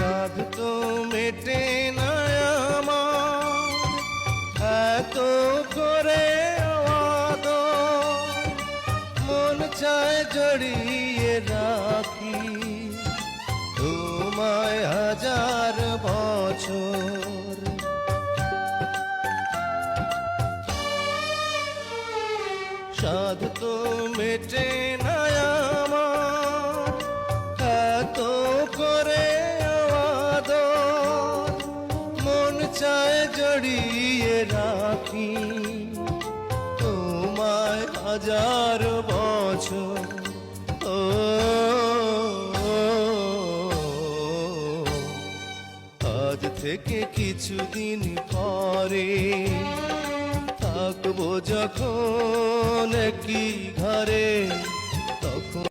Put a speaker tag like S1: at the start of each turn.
S1: সাধ তো মেটে না আমার এত করে আদর, মন চায় জড়িয়ে রাখি তোমায় হাজার বছর। সাধ তো মেটে না আমার এত করে আদর, মন চায় জড়িয়ে রাখি তোমায় হাজার বছর। ও আজ থেকে কিছুদিন পরে থাকবো যখন কি ঘরে, তখন